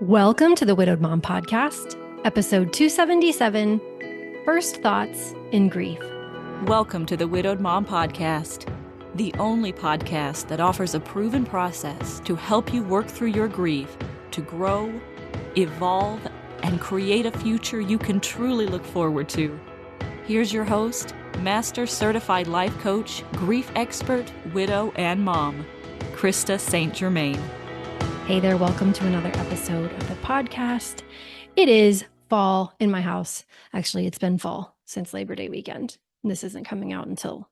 Welcome to the Widowed Mom Podcast, episode 277, First Thoughts in Grief. Welcome to the Widowed Mom Podcast, the only podcast that offers a proven process to help you work through your grief, to grow, evolve, and create a future you can truly look forward to. Here's your host, Master Certified Life Coach, Grief Expert, Widow, and Mom, Krista St-Germain. Hey there, welcome to another episode of the podcast. It is fall in my house. Actually, it's been fall since Labor Day weekend. This isn't coming out until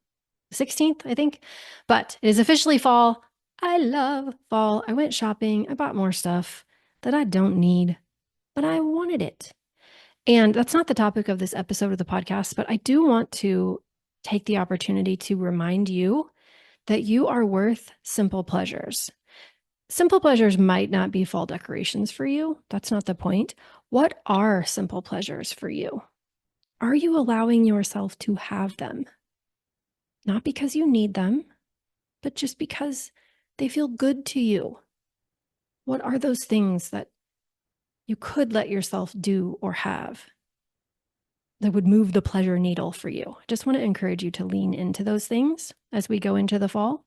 the 16th, I think, but it is officially fall. I love fall. I went shopping. I bought more stuff that I don't need, but I wanted it. And that's not the topic of this episode of the podcast, but I do want to take the opportunity to remind you that you are worth simple pleasures. Simple pleasures might not be fall decorations for you. That's not the point. What are simple pleasures for you? Are you allowing yourself to have them? Not because you need them, but just because they feel good to you. What are those things that you could let yourself do or have that would move the pleasure needle for you? I just want to encourage you to lean into those things as we go into the fall.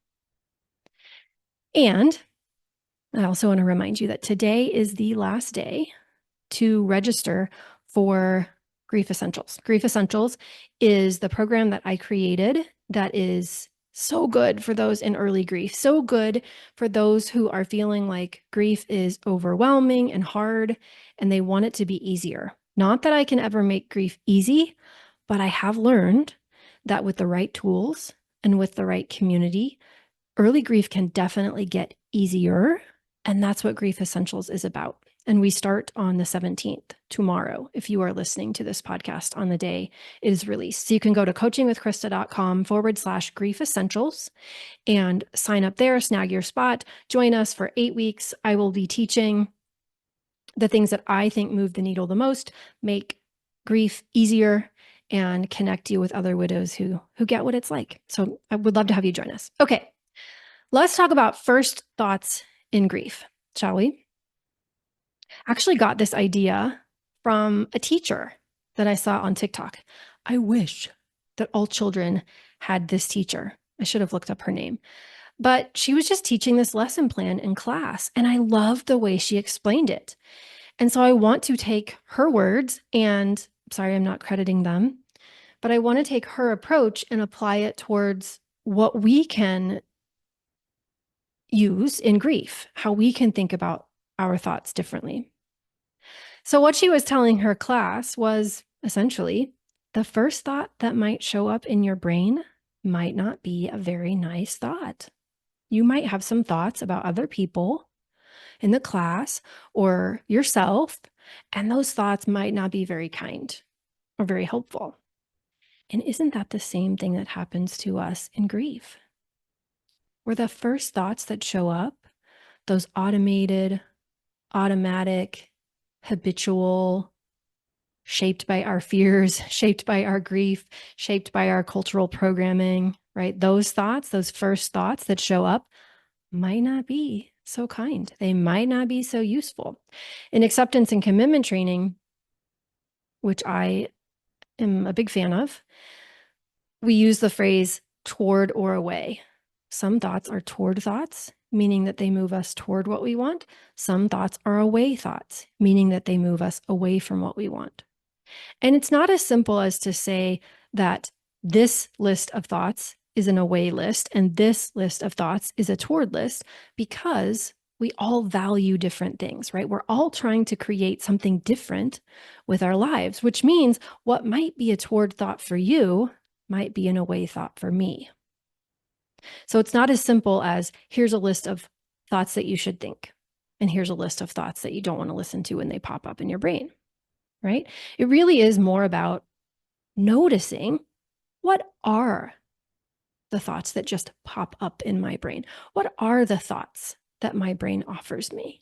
And I also want to remind you that today is the last day to register for Grief Essentials. Grief Essentials is the program that I created that is so good for those in early grief, so good for those who are feeling like grief is overwhelming and hard and they want it to be easier. Not that I can ever make grief easy, but I have learned that with the right tools and with the right community, early grief can definitely get easier. And that's what Grief Essentials is about. And we start on the 17th, tomorrow, if you are listening to this podcast on the day it is released. So you can go to coachingwithkrista.com/grief essentials and sign up there, snag your spot, join us for 8 weeks. I will be teaching the things that I think move the needle the most, make grief easier, and connect you with other widows who get what it's like. So I would love to have you join us. Okay, let's talk about first thoughts in grief, shall we? Actually got this idea from a teacher that I saw on TikTok. I wish that all children had this teacher. I should have looked up her name. But she was just teaching this lesson plan in class, and I loved the way she explained it. And so I want to take her words and, sorry, I'm not crediting them, but I want to take her approach and apply it towards what we can use in grief, how we can think about our thoughts differently. So what she was telling her class was essentially the first thought that might show up in your brain might not be a very nice thought. You might have some thoughts about other people in the class or yourself, and those thoughts might not be very kind or very helpful. And isn't that the same thing that happens to us in grief? Where the first thoughts that show up, those automatic, habitual, shaped by our fears, shaped by our grief, shaped by our cultural programming, right? Those thoughts, those first thoughts that show up might not be so kind. They might not be so useful. In acceptance and commitment training, which I am a big fan of, we use the phrase toward or away. Some thoughts are toward thoughts, meaning that they move us toward what we want. Some thoughts are away thoughts, meaning that they move us away from what we want. And it's not as simple as to say that this list of thoughts is an away list and this list of thoughts is a toward list, because we all value different things, right? We're all trying to create something different with our lives, which means what might be a toward thought for you might be an away thought for me. So it's not as simple as here's a list of thoughts that you should think, and here's a list of thoughts that you don't want to listen to when they pop up in your brain, right? It really is more about noticing what are the thoughts that just pop up in my brain? What are the thoughts that my brain offers me?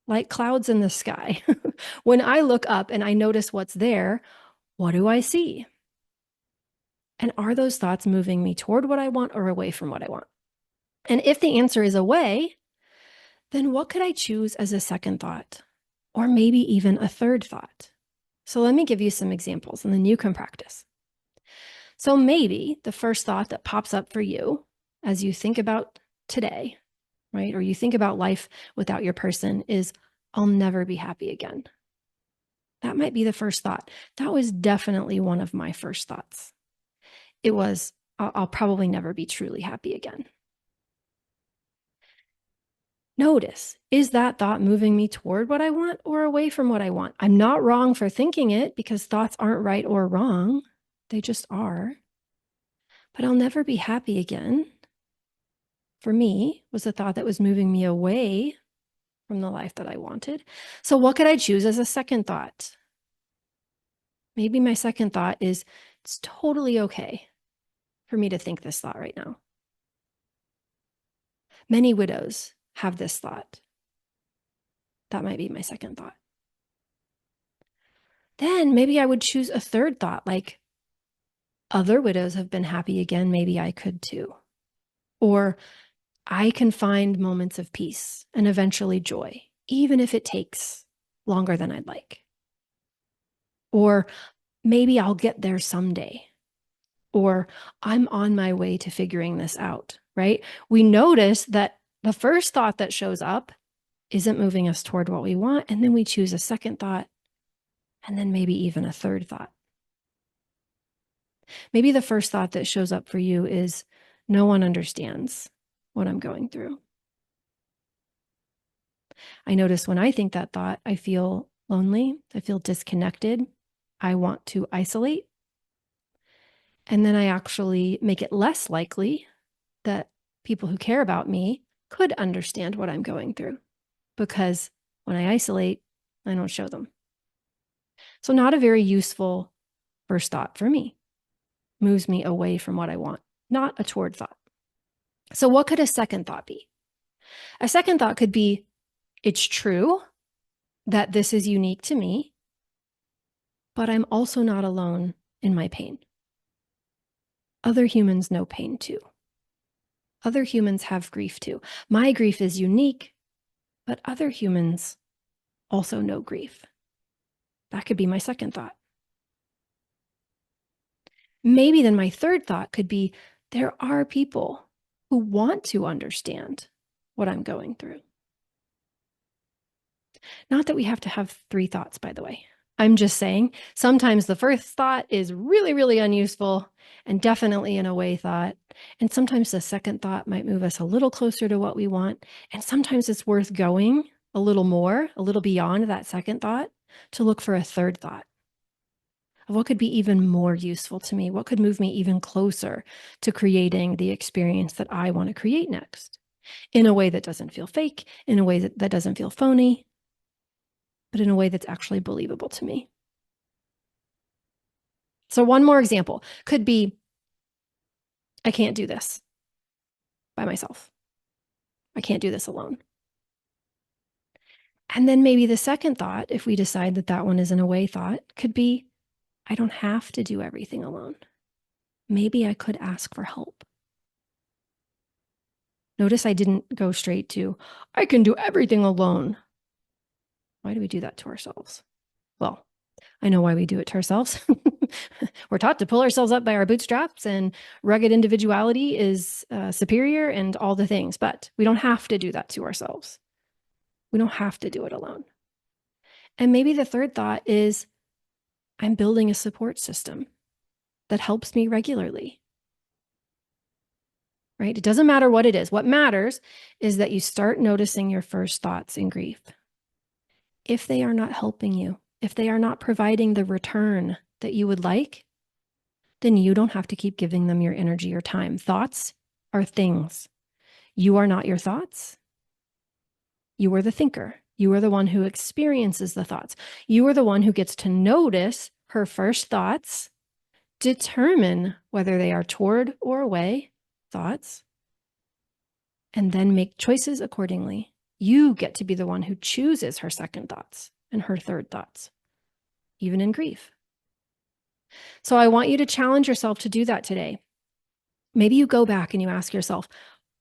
Like clouds in the sky. When I look up and I notice what's there, what do I see? And are those thoughts moving me toward what I want or away from what I want? And if the answer is away, then what could I choose as a second thought? or maybe even a third thought. So let me give you some examples and then you can practice. So maybe the first thought that pops up for you as you think about today, right? Or you think about life without your person is, I'll never be happy again. That might be the first thought. That was definitely one of my first thoughts. It was, I'll probably never be truly happy again. Notice, is that thought moving me toward what I want or away from what I want? I'm not wrong for thinking it because thoughts aren't right or wrong. They just are. But I'll never be happy again. For me, was a thought that was moving me away from the life that I wanted. So what could I choose as a second thought? Maybe my second thought is, it's totally okay for me to think this thought right now. Many widows have this thought. That might be my second thought. Then maybe I would choose a third thought, like, other widows have been happy again, maybe I could too. Or I can find moments of peace and eventually joy, even if it takes longer than I'd like. Or maybe I'll get there someday. Or I'm on my way to figuring this out, right? We notice that the first thought that shows up isn't moving us toward what we want. And then we choose a second thought, and then maybe even a third thought. Maybe the first thought that shows up for you is, no one understands what I'm going through. I notice when I think that thought, I feel lonely. I feel disconnected. I want to isolate. And then I actually make it less likely that people who care about me could understand what I'm going through, because when I isolate, I don't show them. So not a very useful first thought for me. Moves me away from what I want, not a toward thought. So what could a second thought be? A second thought could be, it's true that this is unique to me, but I'm also not alone in my pain. Other humans know pain too. Other humans have grief too. My grief is unique, but other humans also know grief. That could be my second thought. Maybe then my third thought could be, there are people who want to understand what I'm going through. Not that we have to have three thoughts, by the way. I'm just saying sometimes the first thought is really, really unuseful and definitely an away thought. And sometimes the second thought might move us a little closer to what we want. And sometimes it's worth going a little more, a little beyond that second thought to look for a third thought of what could be even more useful to me, what could move me even closer to creating the experience that I want to create next in a way that doesn't feel fake, in a way that doesn't feel phony, but in a way that's actually believable to me. So one more example could be, I can't do this by myself. I can't do this alone. And then maybe the second thought, if we decide that that one is an away thought, could be, I don't have to do everything alone. Maybe I could ask for help. Notice I didn't go straight to, I can do everything alone. Why do we do that to ourselves? Well, I know why we do it to ourselves. We're taught to pull ourselves up by our bootstraps, and rugged individuality is superior and all the things, but we don't have to do that to ourselves. We don't have to do it alone. And maybe the third thought is, I'm building a support system that helps me regularly. Right? It doesn't matter what it is. What matters is that you start noticing your first thoughts in grief. If they are not helping you, if they are not providing the return that you would like, then you don't have to keep giving them your energy or time. Thoughts are things. You are not your thoughts. You are the thinker. You are the one who experiences the thoughts. You are the one who gets to notice her first thoughts, determine whether they are toward or away thoughts, and then make choices accordingly. You get to be the one who chooses her second thoughts and her third thoughts, even in grief. So I want you to challenge yourself to do that today. Maybe you go back and you ask yourself,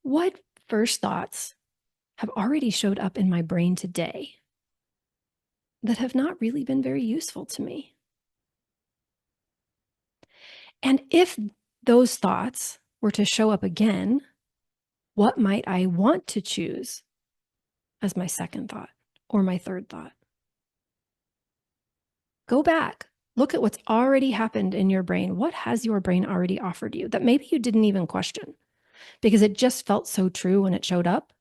what first thoughts have already showed up in my brain today? that have not really been very useful to me. And if those thoughts were to show up again, what might I want to choose as my second thought or my third thought? Go back. Look at what's already happened in your brain. What has your brain already offered you that maybe you didn't even question because it just felt so true when it showed up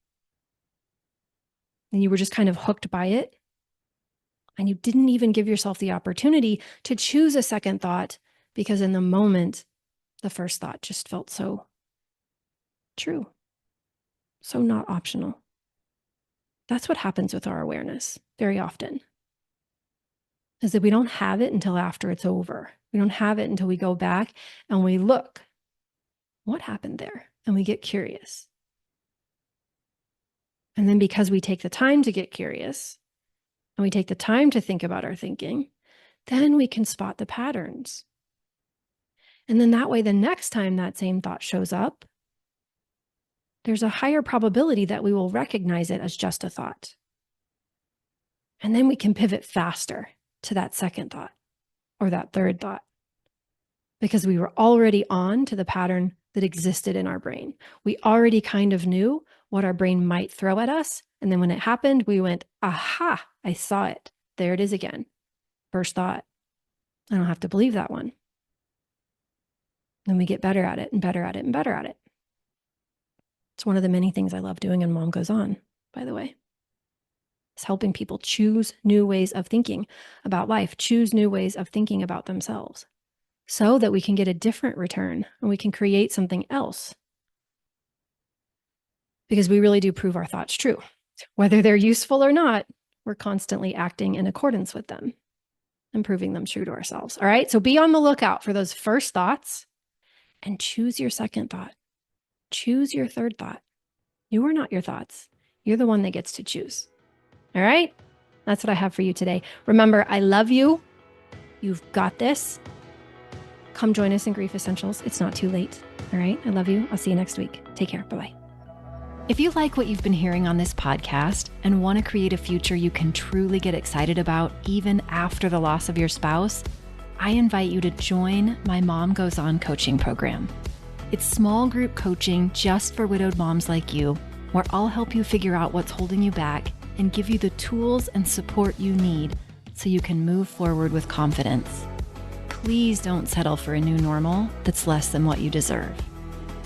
and you were just kind of hooked by it and you didn't even give yourself the opportunity to choose a second thought because in the moment, the first thought just felt so true, so not optional. That's what happens with our awareness very often. Is that we don't have it until after it's over. We don't have it until we go back and we look, what happened there? And we get curious. And then because we take the time to get curious and we take the time to think about our thinking, then we can spot the patterns. And then that way, the next time that same thought shows up, there's a higher probability that we will recognize it as just a thought. And then we can pivot faster to that second thought or that third thought because we were already on to the pattern that existed in our brain. We already kind of knew what our brain might throw at us. And then when it happened, we went, aha, I saw it. There it is again. First thought. I don't have to believe that one. Then we get better at it and better at it and better at it. It's one of the many things I love doing in Mom Goes On, by the way. It's helping people choose new ways of thinking about life, choose new ways of thinking about themselves so that we can get a different return and we can create something else. Because we really do prove our thoughts true. Whether they're useful or not, we're constantly acting in accordance with them and proving them true to ourselves. All right, so be on the lookout for those first thoughts and choose your second thought. Choose your third thought. You are not your thoughts. You're the one that gets to choose. All right? That's what I have for you today. Remember, I love you. You've got this. Come join us in Grief Essentials. It's not too late. All right? I love you. I'll see you next week. Take care. Bye-bye. If you like what you've been hearing on this podcast and want to create a future you can truly get excited about even after the loss of your spouse, I invite you to join my Mom Goes On coaching program. It's small group coaching just for widowed moms like you, where I'll help you figure out what's holding you back and give you the tools and support you need so you can move forward with confidence. Please don't settle for a new normal that's less than what you deserve.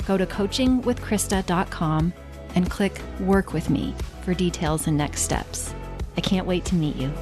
Go to coachingwithkrista.com and click Work With Me for details and next steps. I can't wait to meet you.